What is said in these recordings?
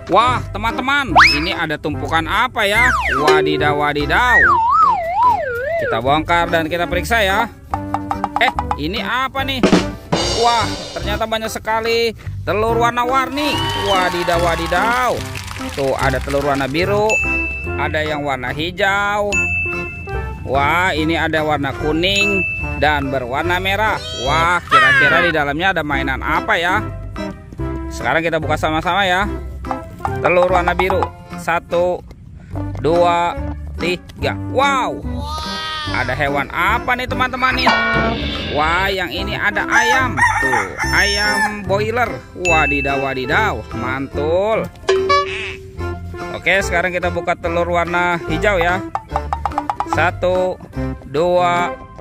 Wah, teman-teman, ini ada tumpukan apa ya? Wadidaw, wadidaw. Kita bongkar dan kita periksa ya. Ini apa nih? Wah, ternyata banyak sekali telur warna-warni. Wadidaw, wadidaw. Tuh, ada telur warna biru, ada yang warna hijau. Wah, ini ada warna kuning dan berwarna merah. Wah, kira-kira di dalamnya ada mainan apa ya? Sekarang kita buka sama-sama ya. Telur warna biru. 1, 2, 3. Wow. Ada hewan apa nih teman-teman nih? Wah, yang ini ada ayam. Tuh, ayam boiler. Wadidaw, wadidaw. Mantul. Oke, sekarang kita buka telur warna hijau ya. 1, 2,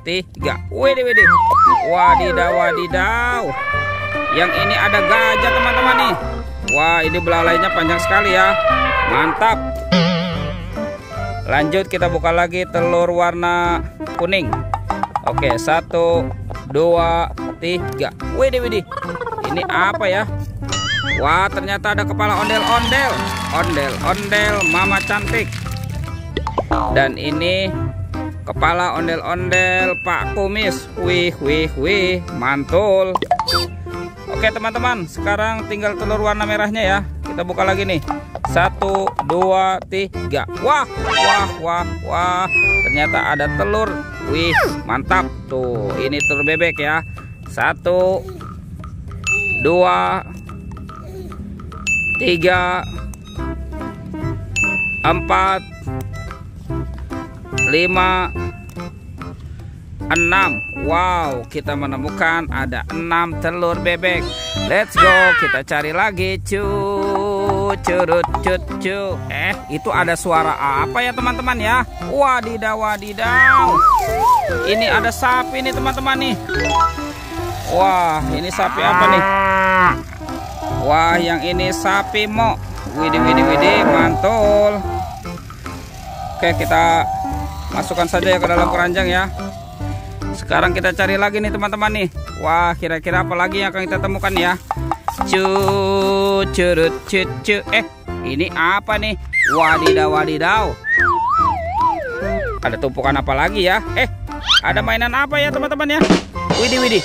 3. Widih, widih. Wadidaw, wadidaw. Yang ini ada gajah teman-teman nih. Wah, ini belalainya panjang sekali ya. Mantap. Lanjut kita buka lagi telur warna kuning. Oke, 1, 2, 3. Widih, widih. Ini apa ya? Wah, ternyata ada kepala ondel-ondel. Ondel-ondel mama cantik. Dan ini kepala ondel-ondel Pak Kumis. Wih, wih, wih. Mantul. Oke teman-teman, sekarang tinggal telur warna merahnya ya. Kita buka lagi nih. 1, 2, 3. Wah, wah, wah, wah. Ternyata ada telur. Wih, mantap. Tuh, ini telur bebek ya. 1, 2, 3, 4, 5, 6. Wow, kita menemukan ada 6 telur bebek. Let's go, kita cari lagi. Curut, cut, cu. Itu ada suara apa ya teman-teman ya? Wadidaw, wadidaw. Ini ada sapi nih teman-teman nih. Wah, ini sapi apa nih? Wah, yang ini sapi mo. Widih, widih, widih, mantul. Oke, kita masukkan saja ya ke dalam keranjang ya. Sekarang kita cari lagi nih teman-teman nih. Wah, kira-kira apa lagi yang akan kita temukan ya? Curut, cucu. Ini apa nih? Wadidaw, wadidaw. Ada tumpukan apa lagi ya? Ada mainan apa ya teman-teman ya? Widih, widih.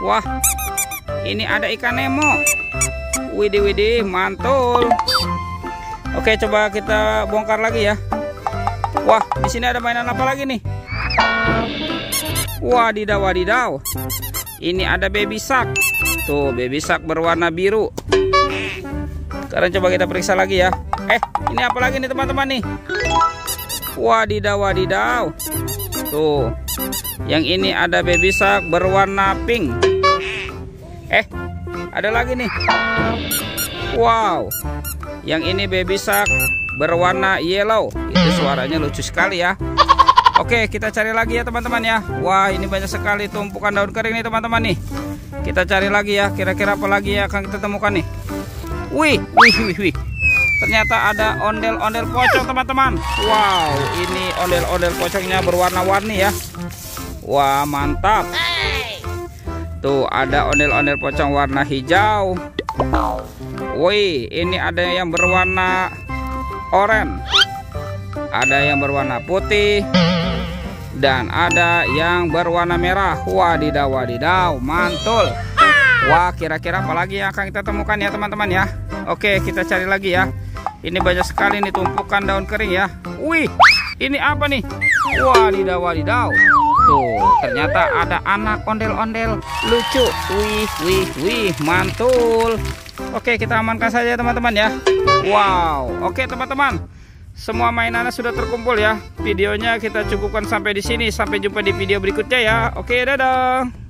Wah, ini ada ikan Nemo. Widih, widih, mantul. Oke, coba kita bongkar lagi ya. Wah, di sini ada mainan apa lagi nih? Wadidaw, wadidaw. Ini ada baby shark. Tuh, baby shark berwarna biru. Sekarang coba kita periksa lagi ya. Ini apa lagi nih teman-teman nih? Wadidaw, wadidaw. Tuh, yang ini ada baby shark berwarna pink. Ada lagi nih. Wow, yang ini baby shark berwarna yellow. Itu suaranya lucu sekali ya. Oke, kita cari lagi ya teman-teman ya. Wah, ini banyak sekali tumpukan daun kering nih teman-teman nih. Kita cari lagi ya. Kira-kira apa lagi yang akan kita temukan nih? Wih, wih, wih, wih. Ternyata ada ondel-ondel pocong teman-teman. Wow, ini ondel-ondel pocongnya berwarna-warni ya. Wah, mantap. Tuh, ada ondel-ondel pocong warna hijau. Wih, ini ada yang berwarna oranye. Ada yang berwarna putih. Dan ada yang berwarna merah. Wadidaw, wadidaw, mantul. Wah, kira-kira apa lagi yang akan kita temukan ya teman-teman ya. Oke, kita cari lagi ya. Ini banyak sekali nih tumpukan daun kering ya. Wih, ini apa nih? Wadidaw, wadidaw. Tuh, ternyata ada anak ondel-ondel lucu. Wih, wih, wih, mantul. Oke, kita amankan saja teman-teman ya. Wow, oke teman-teman. Semua mainannya sudah terkumpul ya. Videonya kita cukupkan sampai di sini. Sampai jumpa di video berikutnya ya. Oke, dadah.